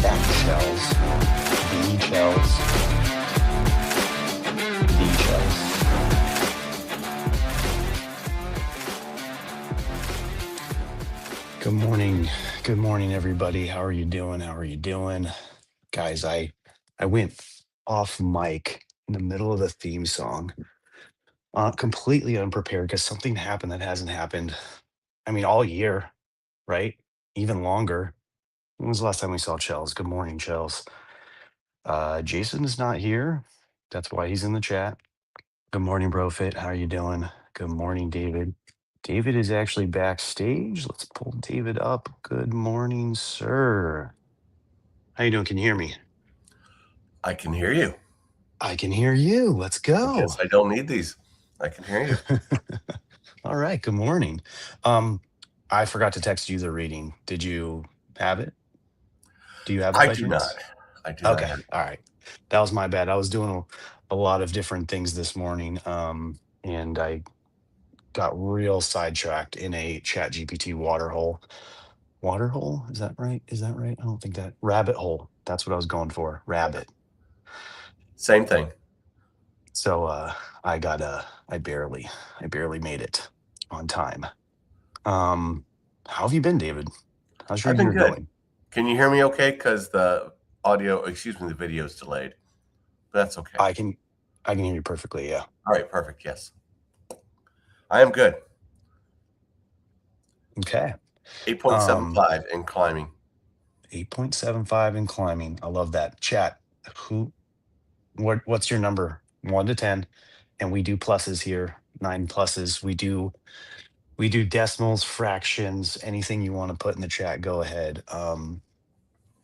Shells. The Shells. The Shells. Good morning. Good morning, everybody. How are you doing? How are you doing? Guys, I went off mic in the middle of the theme song, completely unprepared because something happened that hasn't happened. I mean, all year, right? Even longer. When was the last time we saw Chels? Good morning, Chels. Jason is not here. That's why he's in the chat. Good morning, Brofit. How are you doing? Good morning, David. David is actually backstage. Let's pull David up. Good morning, sir. How you doing? Can you hear me? I can hear you. I can hear you. Let's I go. guess I don't need these. I can hear you. All right. Good morning. I forgot to text you the reading. Did you have it? Do you have it I by do not. chance? I do not Okay. have it. All right. That was my bad. I was doing a lot of different things this morning. And I got real sidetracked in a chat GPT water hole. Water hole? Is that right? Is that right? I don't think that rabbit hole. That's what I was going for. Rabbit. Same thing. So I barely made it on time. How have you been, David? How's your I've been year good. going? Can you hear me okay? Because the the video is delayed. But that's okay. I can hear you perfectly, yeah. All right, perfect. Yes. I am good. Okay. 8.75 and climbing. 8.75 and climbing. I love that. Chat. What's your number? 1 to 10. And we do pluses here. 9 pluses. We do decimals, fractions, anything you want to put in the chat, go ahead.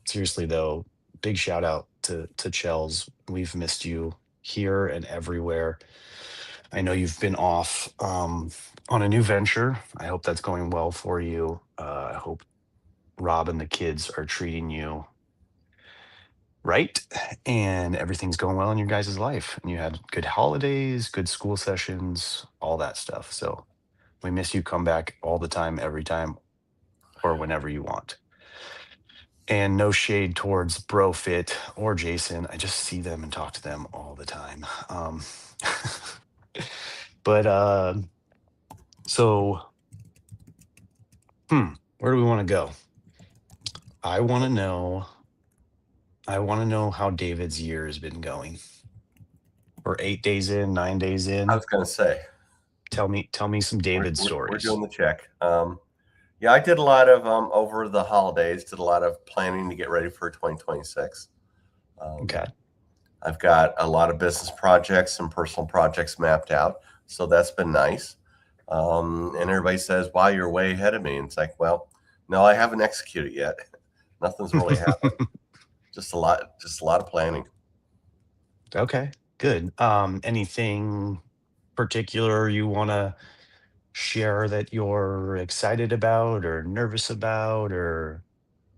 Seriously though, big shout out to Chels. We've missed you here and everywhere. I know you've been off on a new venture. I hope that's going well for you. I hope Rob and the kids are treating you right and everything's going well in your guys' life. And you had good holidays, good school sessions, all that stuff. So we miss you. Come back all the time, every time, or whenever you want. And no shade towards Brofit or Jason. I just see them and talk to them all the time. But so where do we want to go? I want to know how David's year has been going. We're 8 days in, 9 days in. I was going to say. Tell me some David stories. We're doing the check. Yeah, I did a lot of over the holidays. Did a lot of planning to get ready for 2026. Okay. I've got a lot of business projects and personal projects mapped out, so that's been nice. And everybody says, "Wow, you're way ahead of me." And it's like, well, no, I haven't executed yet. Nothing's really happened. Just a lot of planning. Okay, good. Anything particular you want to share that you're excited about or nervous about, or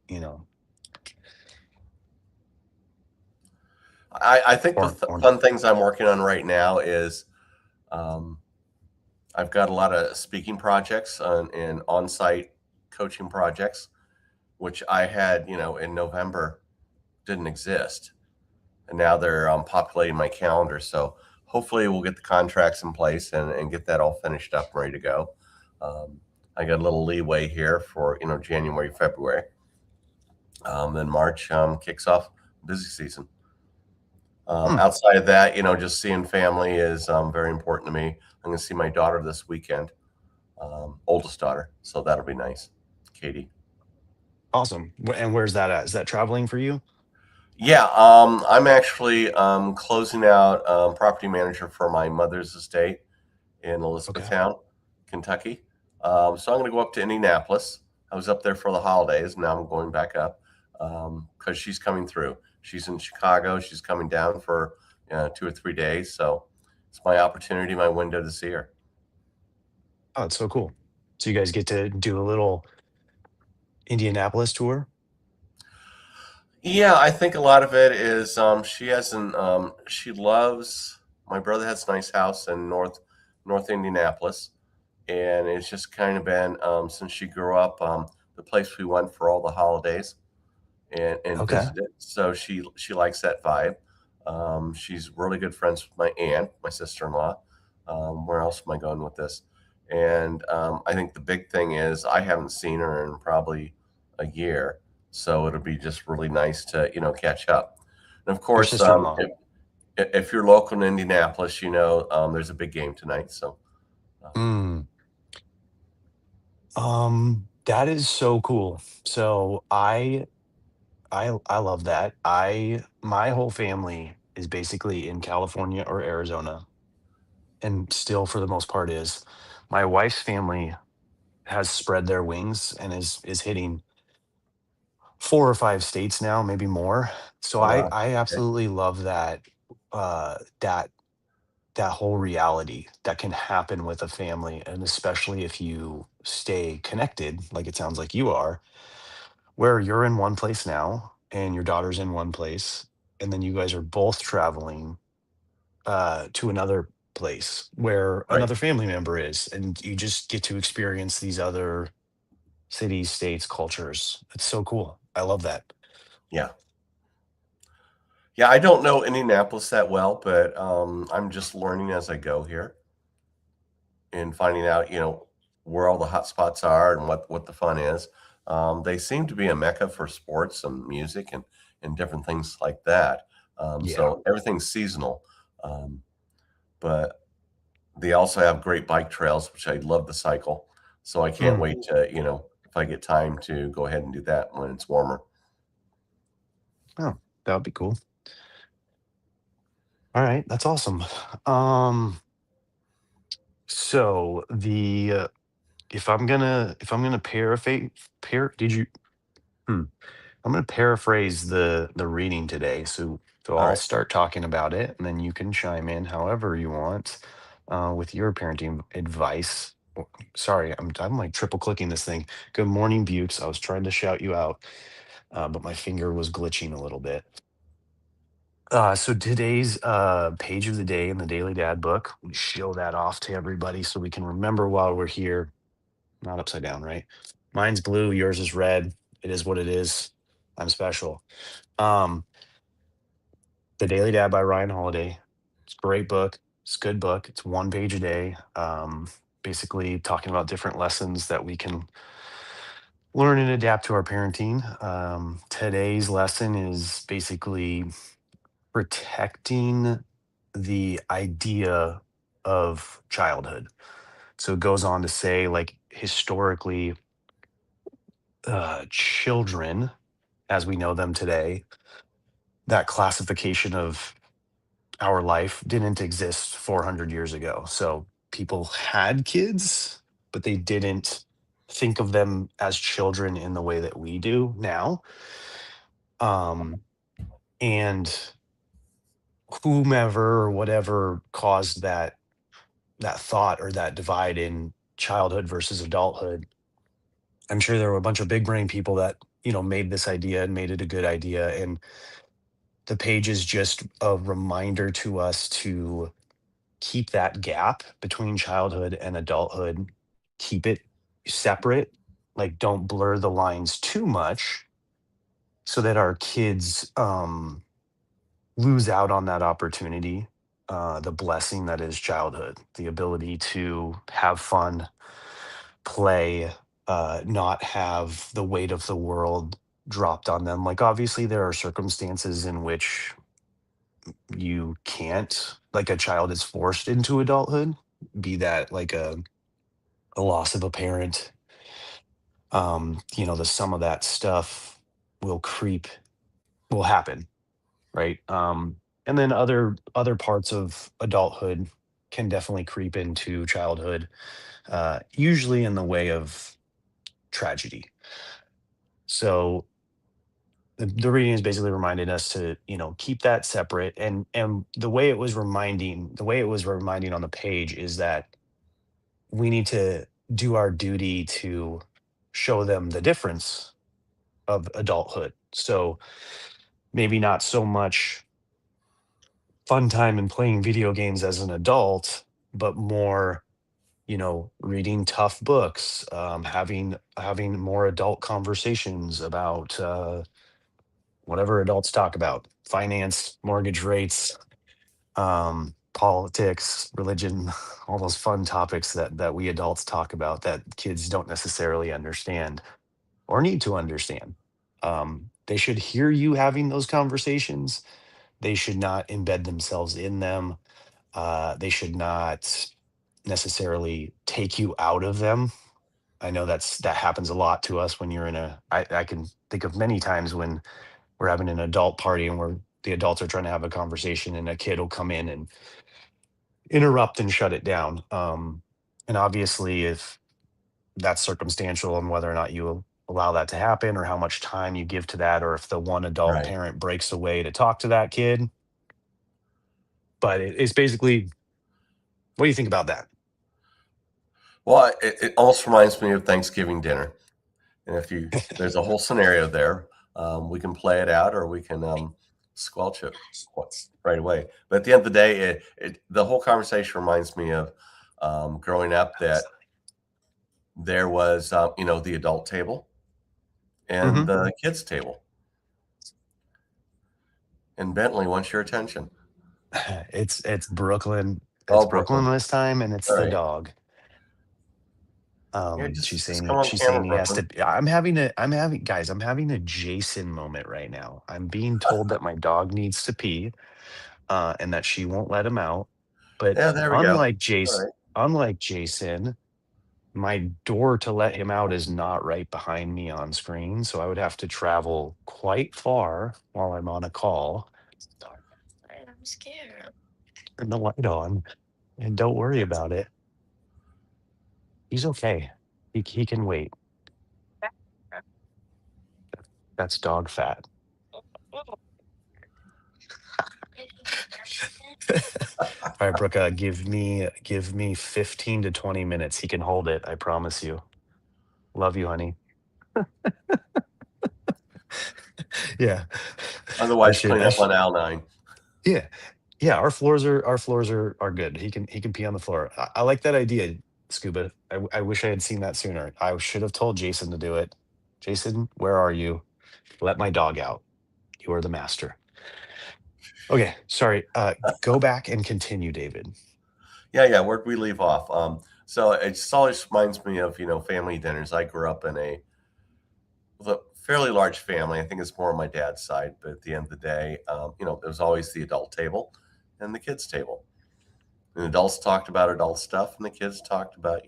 you know, I think the or fun things I'm working on right now is I've got a lot of speaking projects and on-site coaching projects, which I had, in November didn't exist. And now they're populating my calendar. So hopefully we'll get the contracts in place and get that all finished up and ready to go. I got a little leeway here for, January, February. Then March kicks off busy season. Outside of that, just seeing family is very important to me. I'm going to see my daughter this weekend, oldest daughter. So that'll be nice. Katie. awesome. And where's that at? Is that traveling for you? Yeah, I'm actually closing out property manager for my mother's estate in Elizabethtown, Kentucky. So I'm going to go up to Indianapolis. I was up there for the holidays. Now I'm going back up because she's coming through. She's in Chicago. She's coming down for 2 or 3 days. So it's my opportunity, my window to see her. Oh, it's so cool. So you guys get to do a little Indianapolis tour? Yeah, I think a lot of it is she hasn't. She loves. My brother has a nice house in North Indianapolis, and it's just kind of been since she grew up the place we went for all the holidays. and Okay. visited. So she likes that vibe. She's really good friends with my aunt, my sister in law. Where else am I going with this? And I think the big thing is I haven't seen her in probably a year, so it'll be just really nice to catch up. And of Your course, sister-in-law. if you're local in Indianapolis, there's a big game tonight. So Mm. That is so cool. So I love that. My whole family is basically in California or Arizona, and still for the most part is. My wife's family has spread their wings and is hitting 4 or 5 states now, maybe more. So oh I wow, I okay, absolutely love that that whole reality that can happen with a family, and especially if you stay connected, like it sounds like you are, where you're in one place now and your daughter's in one place, and then you guys are both traveling to another place where right, another family member is, and you just get to experience these other cities, states, cultures. It's so cool. I love that. yeah. Yeah, I don't know Indianapolis that well, but I'm just learning as I go here and finding out, where all the hot spots are and what the fun is. They seem to be a mecca for sports and music and different things like that. Yeah. So everything's seasonal, um, but they also have great bike trails, which I love to cycle. So I can't Mm. wait to, if I get time to go ahead and do that when it's warmer. Oh, that would be cool. All right, that's awesome. Um, so if I'm gonna paraphrase, did you? Hmm. I'm gonna paraphrase the reading today. So All I'll right. start talking about it, and then you can chime in however you want with your parenting advice. Sorry, I'm like triple clicking this thing. Good morning, Buttes. I was trying to shout you out, but my finger was glitching a little bit. So today's page of the day in the Daily Dad book, we show that off to everybody so we can remember while we're here. Not upside down, right? Mine's blue, yours is red. It is what it is. I'm special. Um, The Daily Dad by Ryan Holiday. It's a great book. It's a good book. It's one page a day. Basically talking about different lessons that we can learn and adapt to our parenting. Today's lesson is basically protecting the idea of childhood. So it goes on to say, like, historically, children, as we know them today, that classification of our life didn't exist 400 years ago. So people had kids, but they didn't think of them as children in the way that we do now. Um, and whomever or whatever caused that thought or that divide in childhood versus adulthood, I'm sure there were a bunch of big brain people that, made this idea and made it a good idea. And the page is just a reminder to us to keep that gap between childhood and adulthood, keep it separate. Like, don't blur the lines too much so that our kids lose out on that opportunity, the blessing that is childhood, the ability to have fun, play, not have the weight of the world dropped on them. Like, obviously, there are circumstances in which you can't, like, a child is forced into adulthood, be that like a loss of a parent. The some of that stuff will creep, will happen, right? And then other parts of adulthood can definitely creep into childhood, usually in the way of tragedy. So the reading is basically reminding us to, keep that separate. And the way it was reminding on the page is that we need to do our duty to show them the difference of adulthood. So maybe not so much fun time and playing video games as an adult, but more, reading tough books, having more adult conversations about whatever adults talk about: finance, mortgage rates, politics, religion, all those fun topics that we adults talk about that kids don't necessarily understand or need to understand. They should hear you having those conversations. They should not embed themselves in them. They should not necessarily take you out of them. I know that happens a lot to us when you're in a. I can think of many times when we're having an adult party and the adults are trying to have a conversation and a kid will come in and interrupt and shut it down. And obviously, if that's circumstantial and whether or not you allow that to happen or how much time you give to that, or if the one adult Right. parent breaks away to talk to that kid. But it's basically, what do you think about that? Well, it almost reminds me of Thanksgiving dinner. And if you there's a whole scenario there, we can play it out or we can squelch it right away. But at the end of the day, the whole conversation reminds me of growing up that there was, the adult table and Hmm. the kids table. And Bentley wants your attention. It's Brooklyn. It's Oh, Brooklyn Brooklyn. this time, and it's All the right. dog. Yeah, She's just saying come on she's camera, saying he has Brooklyn. to. I'm having guys. I'm having a Jason moment right now. I'm being told that my dog needs to pee, and that she won't let him out. But Yeah, there we go. All right. Unlike Jason, my door to let him out is not right behind me on screen, so I would have to travel quite far while I'm on a call. Sorry, I'm scared. Turn the light on and don't worry about it. He's okay. He can wait. That's dog fat. All right, Brooke, give me 15 to 20 minutes. He can hold it. I promise you. Love you, honey. Yeah. I Otherwise, should clean I up should on Al 9. Yeah. Yeah, our floors are good. He can pee on the floor. I like that idea, Scuba. I wish I had seen that sooner. I should have told Jason to do it. Jason, where are you? Let my dog out. You are the master. Okay, sorry. Go back and continue, David. Yeah, yeah. Where'd we leave off? So it just always reminds me of family dinners. I grew up with a fairly large family. I think it's more on my dad's side, but at the end of the day, there was always the adult table and the kids table. And adults talked about adult stuff, and the kids talked about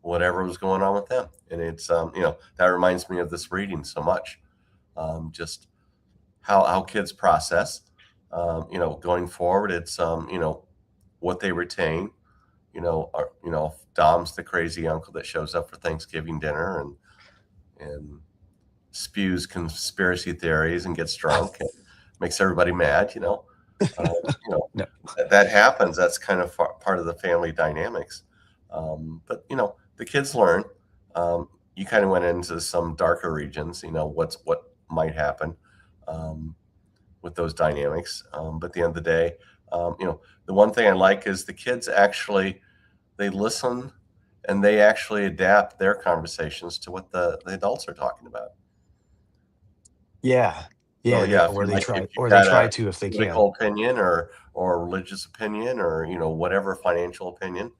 whatever was going on with them. And it's that reminds me of this reading so much. Just how kids process. Going forward, it's what they retain. Dom's the crazy uncle that shows up for Thanksgiving dinner and spews conspiracy theories and gets drunk and makes everybody mad. Uh, you know No. that happens. That's kind of part of the family dynamics. But the kids learn. You kind of went into some darker regions. What might happen um, with those dynamics. But at the end of the day, the one thing I like is the kids actually they listen and they actually adapt their conversations to what the adults are talking about. Yeah. So Yeah, yeah, if you've or they got try a to if they can. political opinion or a religious opinion or whatever financial opinion,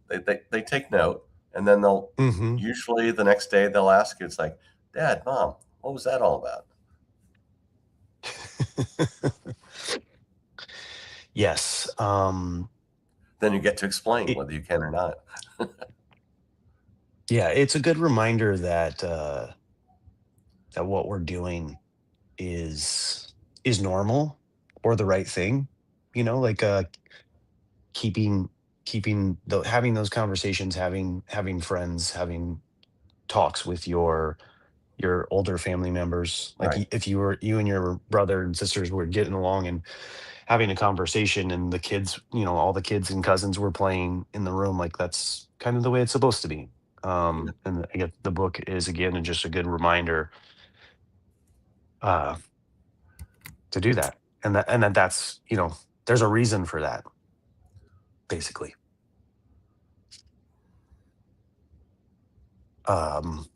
they take note and then they'll Mhm. usually the next day they'll ask you, it's like, Dad, Mom, what was that all about? Yes. Then you get to explain It, whether you can or not. yeah, it's a good reminder that what we're doing is normal or the right thing. Like keeping having those conversations, having friends, having talks with your older family members. Like Right. if you and your brother and sisters were getting along and having a conversation, and the kids, all the kids and cousins were playing in the room, like that's kind of the way it's supposed to be. Yeah. And I guess the book is again just a good reminder uh to do that. That's there's a reason for that, basically. um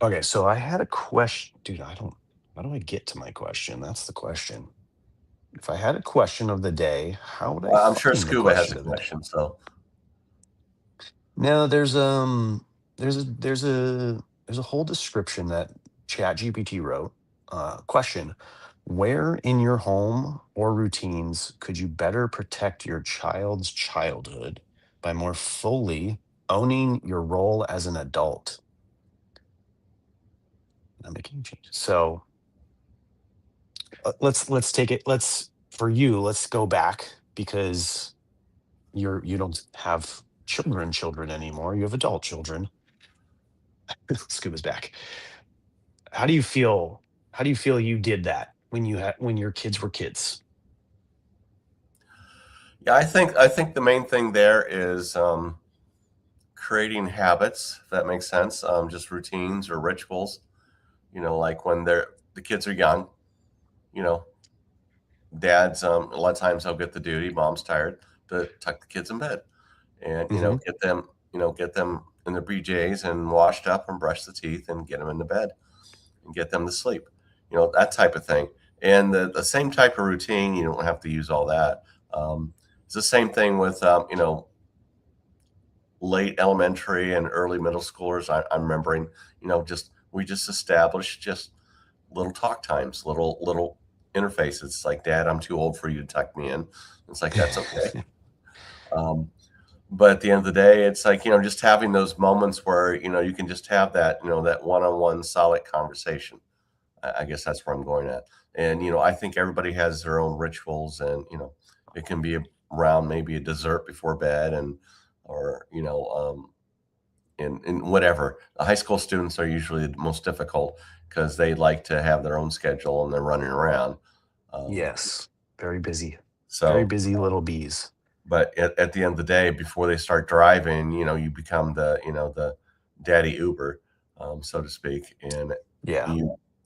okay, so I had a question, dude. How do I get to my question? That's the question. If I had a question of the day, how would I I'm sure find the Scuba has question a of the day? question. So No, there's a whole description that ChatGPT wrote. Question: where in your home or routines could you better protect your child's childhood by more fully owning your role as an adult? Not making changes. So let's take it. Let's for you. Let's go back because you don't have children anymore. You have adult children. Scuba's back. How do you feel? How do you feel you did that when you had when your kids were kids? yeah, I think the main thing there is creating habits, if that makes sense. Just routines or rituals. Like when the kids are young. You know, dads a lot of times they'll get the duty. Mom's tired to tuck the kids in bed and Hmm. get them in their BJ's and washed up and brush the teeth and get them into bed and get them to sleep. That type of thing. And the same type of routine, you don't have to use all that. It's the same thing with late elementary and early middle schoolers. I'm remembering, just we just established just little talk times, little interfaces. It's like, Dad, I'm too old for you to tuck me in. It's like that's okay. Um, but at the end of the day, it's like, just having those moments where you can just have that one-on-one solid conversation. I guess that's where I'm going at. And I think everybody has their own rituals, and it can be around maybe a dessert before bed, and or in whatever. The high school students are usually the most difficult because they like to have their own schedule and they're running around. Um, Yes, very busy, very so, busy little bees. but at the end of the day, before they start driving, you become the daddy Uber, so to speak, and Yeah,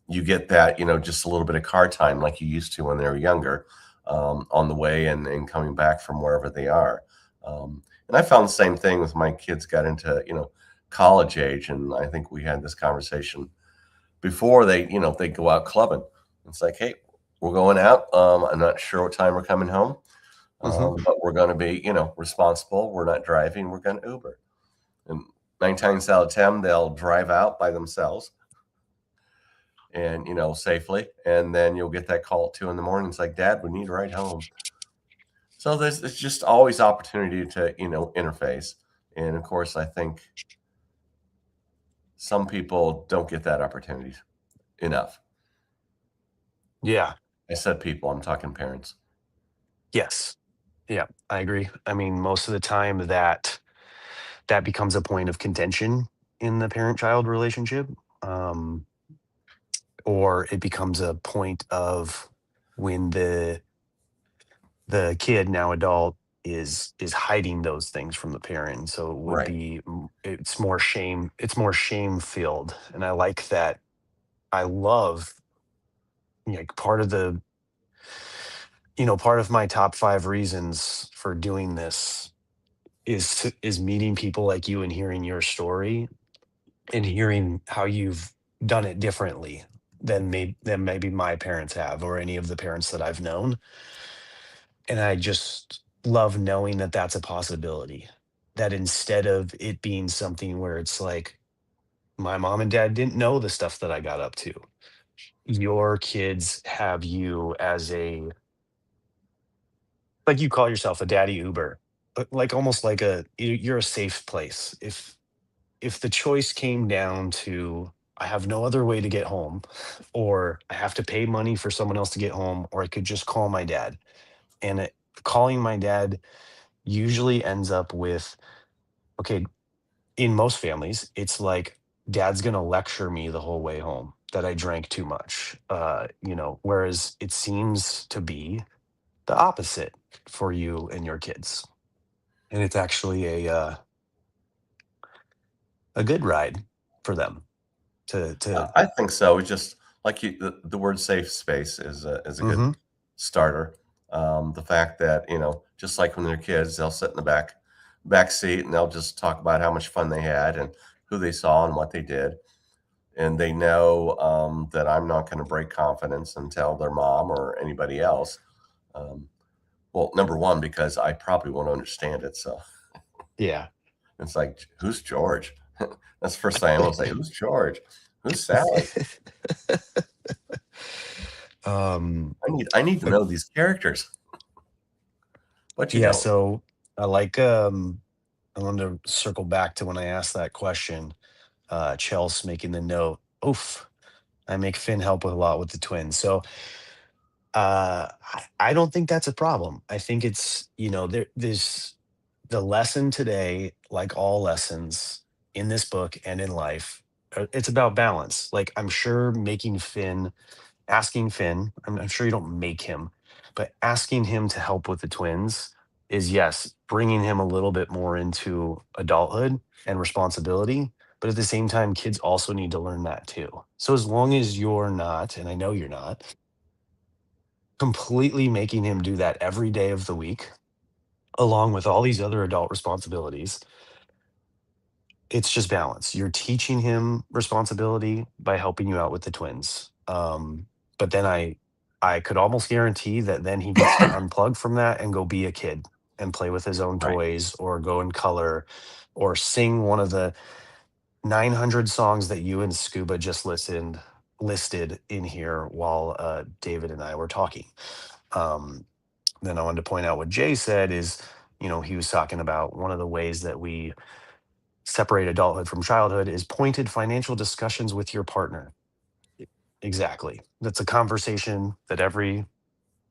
you get that just a little bit of car time like you used to when they were younger, on the way and coming back from wherever they are. And I found the same thing with my kids got into college age, and I think we had this conversation before they go out clubbing. It's like, hey, we're going out. I'm not sure what time we're coming home, hmm, but we're going to be responsible. We're not driving. We're going to Uber. And 9 times out of 10, they'll drive out by themselves and safely. And then you'll get that call at 2 in the morning. It's like, Dad, we need a ride home. So it's just always opportunity to interface. And of course, I think some people don't get that opportunity enough. yeah, I said people, I'm talking parents. yes, yeah. I agree. I mean, most of the time that becomes a point of contention in the parent-child relationship, um, or it becomes a point of when the kid, now adult, is hiding those things from the parent, and so it would Right. be it's more shame filled. And I like that. I love, like, part of my top 5 reasons for doing this is meeting people like you and hearing your story and hearing how you've done it differently than maybe my parents have or any of the parents that I've known. And I just love knowing that that's a possibility. That instead of it being something where it's like, my mom and dad didn't know the stuff that I got up to. Your kids have you as a, like, you call yourself a daddy Uber, but like almost like you're a safe place. If the choice came down to, I have no other way to get home, or I have to pay money for someone else to get home, or I could just call my dad. And calling my dad usually ends up with, okay, in most families, it's like dad's going to lecture me the whole way home that I drank too much. Whereas it seems to be the opposite for you and your kids. And it's actually a good ride for them to I think so. It's just like the word safe space is a good Mhm. starter. The fact that just like when they're kids, they'll sit in the back seat and they'll just talk about how much fun they had and who they saw and what they did. and they know that I'm not going to break confidence and tell their mom or anybody else. Um, well, number one, because I probably won't understand it. So Yeah. it's like, who's George? That's the first thing I will say. Who's George? Who's Sally? um I need to but know these characters, but you yeah, don't. so I like I wanted to circle back to when I asked that question. Chels making the note, oof, I make Finn help with a lot with the twins. So I don't think that's a problem. I think it's, there's the lesson today, like all lessons in this book and in life, it's about balance. Like I'm sure asking Finn, I'm sure you don't make him, but asking him to help with the twins is, yes, bringing him a little bit more into adulthood and responsibility. But at the same time, kids also need to learn that too. So as long as you're not, and I know you're not, completely making him do that every day of the week, along with all these other adult responsibilities, it's just balance. You're teaching him responsibility by helping you out with the twins. But then I could almost guarantee that then he gets to unplug from that and go be a kid and play with his own Right. toys or go and color or sing one of the 900 songs that you and Scuba just listed in here while David and I were talking. Um, then I wanted to point out what Jay said is, he was talking about one of the ways that we separate adulthood from childhood is pointed financial discussions with your partner. Exactly. That's a conversation that every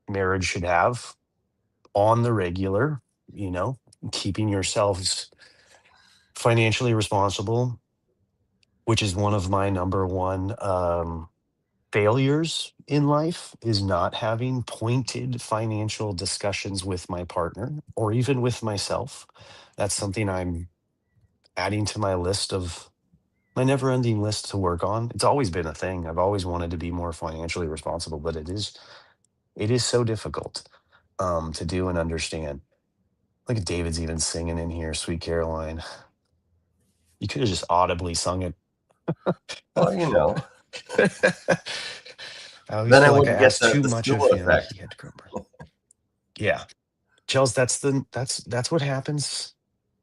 marriage should have on the regular, you know, keeping yourselves financially responsible, which is one of my number one failures in life is not having pointed financial discussions with my partner or even with myself. That's something I'm adding to my list of my never ending list to work on. It's always been a thing. I've always wanted to be more financially responsible, but it is so difficult to do and understand. Look at David's even singing in here, Sweet Caroline. You could have just audibly sung it. Well, I always then I feel like I wouldn't get asked the too the much of school him. effect. He had to grumble. Yeah. Chels, that's what happens.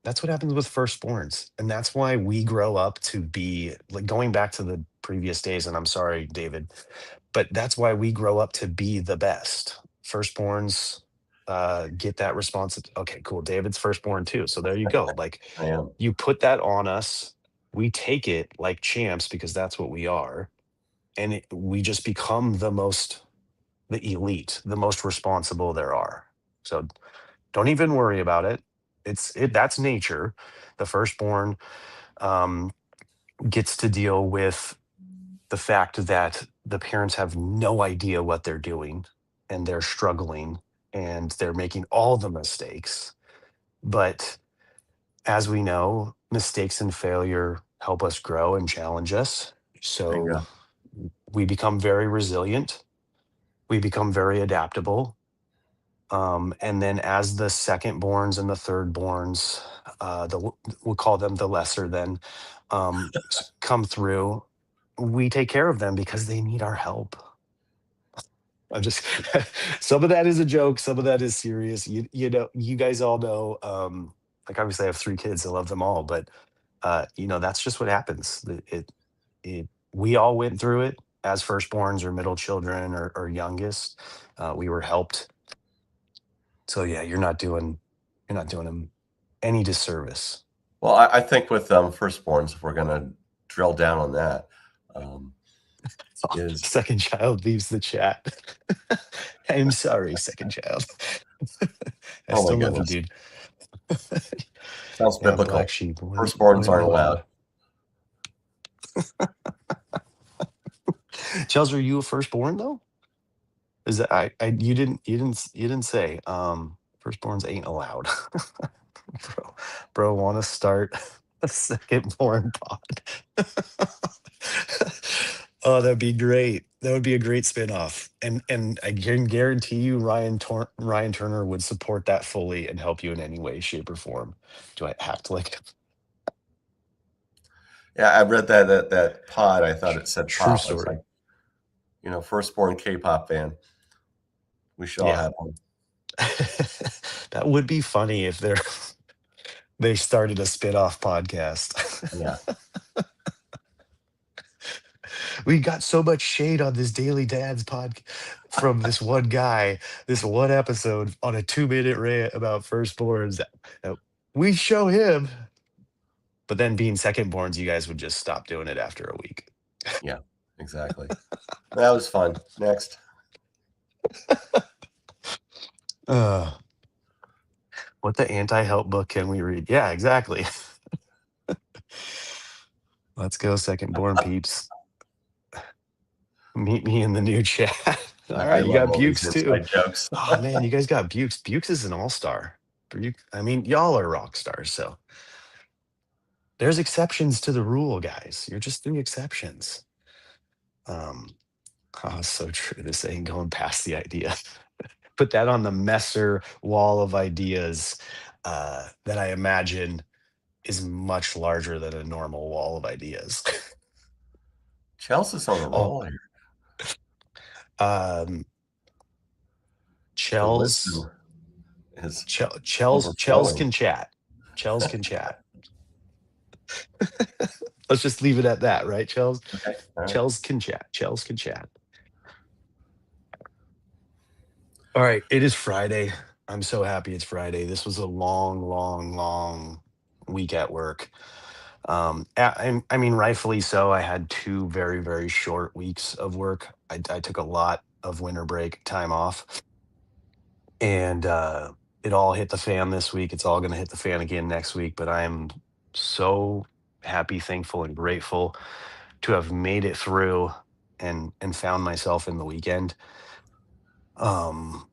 That's what happens with firstborns. And that's why we grow up to be like going back to the previous days. And I'm sorry, David, but that's why we grow up to be the best. Firstborns get that response. Okay, cool. David's firstborn too. So there you go. Like I am. you put that on us. We take it like champs because that's what we are. And we just become the elite, the most responsible there are. So don't even worry about it. That's nature. The firstborn um, gets to deal with the fact that the parents have no idea what they're doing and they're struggling and they're making all the mistakes. But as we know, mistakes and failure help us grow and challenge us. There you So go. we become very resilient, we become very adaptable. And then as the second borns and the third borns, we'll call them the lesser then, come through, we take care of them because they need our help. I'm just some of that is a joke, some of that is serious. You guys all know. Like obviously, I have 3 kids. I love them all, but that's just what happens. We all went through it as firstborns or middle children or youngest. We were helped. So yeah, you're not doing them any disservice. Well, I think with firstborns, if we're going to drill down on that, um, is Second child leaves the chat. I'm sorry, second child. I oh my still love you, goodness, dude. sounds Yeah, black biblical. sheep Firstborns wouldn't aren't allow. allowed. Chels, are you a firstborn though? Is that you didn't say firstborns ain't allowed. Bro, want to start a second born pod? Oh, that'd be great. That would be a great spinoff. And I can guarantee you Ryan Turner would support that fully and help you in any way, shape, or form. Do I have to like Yeah, I read that pod. I thought it said True pop. I was story. like, firstborn K-pop fan. We should all Yeah. have one. That would be funny if they started a spin-off podcast. Yeah, We got so much shade on this Daily Dads pod from this one guy, this one episode on a 2-minute rant about firstborns. Uh, We show him, but then being secondborns, you guys would just stop doing it after a week. yeah, exactly. That was fun. Next. Uh, what the anti-help book can we read? Yeah, exactly. Let's go, secondborn peeps. Meet me in the new chat. All I right, you love got all these Bukes too. inside jokes. Oh man, you guys got Bukes. Bukes is an all-star. I mean, y'all are rock stars, so there's exceptions to the rule, guys. You're just the exceptions. Um, oh, so true. This ain't going past the idea. Put that on the Messer wall of ideas that I imagine is much larger than a normal wall of ideas. Chelsea's on a Oh, roll here. um, The Chels, wisdom is Chels overflowing. can chat. Chels can chat. Let's just leave it at that, right, Chels? Okay, all right. Chels can chat. Chels can chat. All right, it is Friday. I'm so happy it's Friday. This was a long, long, long week at work. I mean, rightfully so. I had 2 very, very short weeks of work. I took a lot of winter break time off, and it all hit the fan this week. It's all going to hit the fan again next week. But I am so happy, thankful, and grateful to have made it through and found myself in the weekend. Um,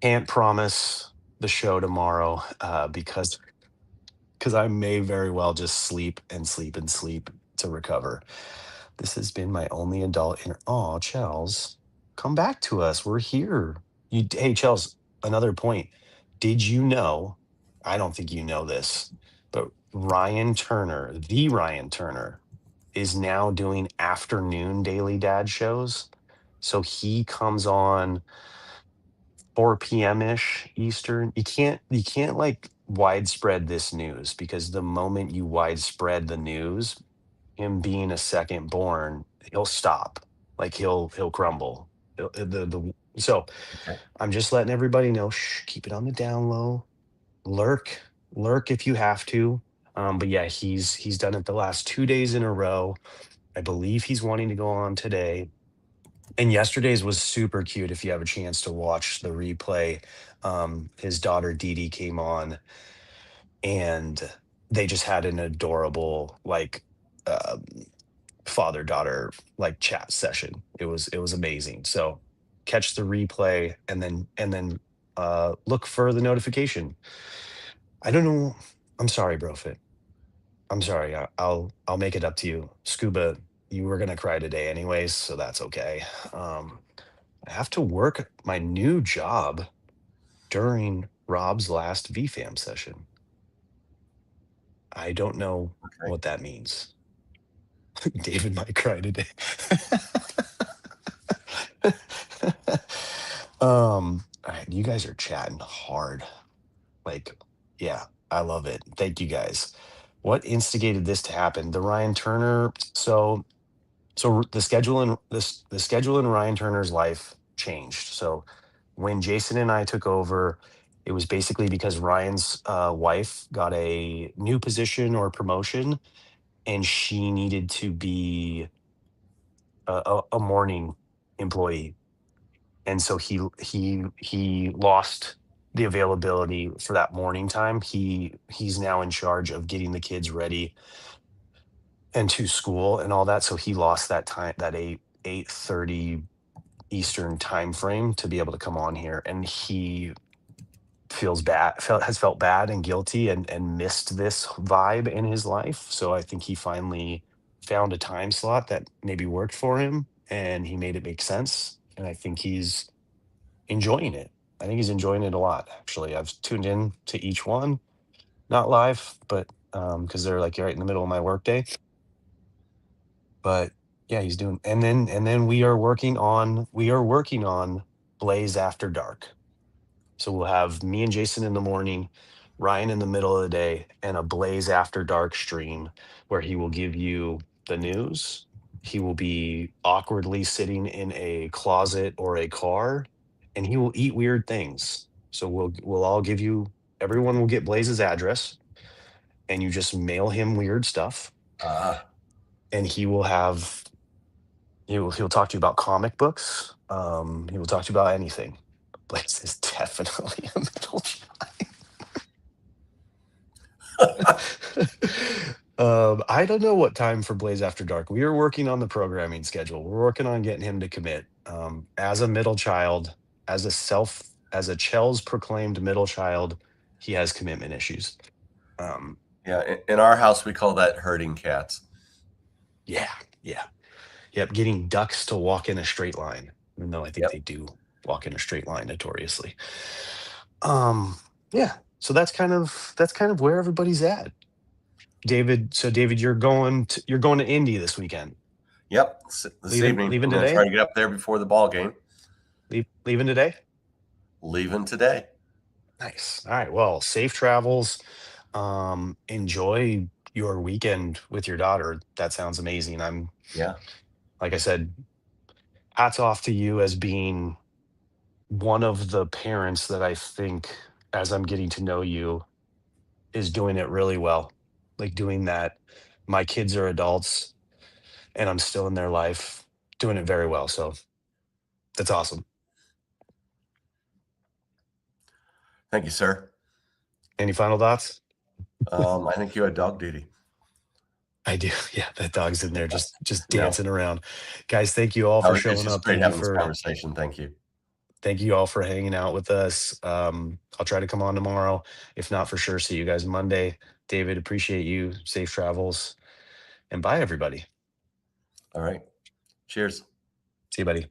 can't promise the show tomorrow because I may very well just sleep and sleep and sleep to recover. This has been my only adult inter. Oh, Charles, come back to us. We're here. Hey, Charles. Another point. Did you know? I don't think you know this, but Ryan Turner, the Ryan Turner, is now doing afternoon Daily Dad shows. So he comes on 4 p.m. ish Eastern. You can't like widespread this news because the moment you widespread the news, him being a second born, he'll stop. Like he'll crumble. So Okay. I'm just letting everybody know. Shh, keep it on the down low. Lurk, lurk if you have to. But yeah, he's done it the last 2 days in a row. I believe he's wanting to go on today. And yesterday's was super cute if you have a chance to watch the replay. His daughter Dee Dee came on and they just had an adorable like father daughter like chat session. It was amazing. So catch the replay and then look for the notification. I don't know. I'm sorry, Brofit. I'm sorry. I'll make it up to you. Scuba, you were gonna cry today anyways, so that's okay. Um I have to work my new job during Rob's last VFAM session. I don't know Okay. what that means. David might cry today. All right, you guys are chatting hard. Like, yeah, I love it. Thank you guys. What instigated this to happen? The Ryan Turner. So the schedule in Ryan Turner's life changed. So when Jason and I took over, it was basically because Ryan's wife got a new position or promotion, and she needed to be a morning employee, and so he lost the availability for that morning time. He's now in charge of getting the kids ready and to school and all that. So he lost that time, that 8:30 Eastern time frame to be able to come on here, and he has felt bad and guilty and missed this vibe in his life. So I think he finally found a time slot that maybe worked for him, and he made it make sense. And I think he's enjoying it. I think he's enjoying it a lot. Actually, I've tuned in to each one, not live, but because they're like right in the middle of my workday. But yeah, he's doing, and then we are working on Blaze After Dark. So we'll have me and Jason in the morning, Ryan in the middle of the day, and a Blaze After Dark stream where he will give you the news. He will be awkwardly sitting in a closet or a car, and he will eat weird things. So we'll all give you, everyone will get Blaze's address, and you just mail him weird stuff, Ah, and he'll talk to you about comic books. He will talk to you about anything. Blaze is definitely a middle. I don't know what time for Blaze After Dark. We are working on the programming schedule. We're working on getting him to commit. As a middle child, as a Chell's proclaimed middle child, he has commitment issues. Um, yeah. In our house, we call that herding cats. yeah, yeah, yep. Getting ducks to walk in a straight line, even though I think Yep. they do walk in a straight line notoriously. Um, yeah. So that's kind of where everybody's at. David, so David, you're going to Indy this weekend. Yep. This evening, Leaving I'm going to try today? to get up there before the ball game. Leaving today? Leaving today. Nice. All right. Well, safe travels. Enjoy your weekend with your daughter. That sounds amazing. Yeah. Like I said, hats off to you as being one of the parents that I think, as I'm getting to know you, is doing it really well. Like doing that. My kids are adults and I'm still in their life, doing it very well. So that's awesome. Thank you, sir. Any final thoughts? I think you had dog duty. I do. Yeah, that dog's in there just No, dancing around. Guys, thank you all for no, it's showing just up. great having this conversation. Thank you. Thank you all for hanging out with us. I'll try to come on tomorrow. If not, for sure, see you guys Monday. David, appreciate you. Safe travels, and bye everybody. All right. Cheers. See you, buddy.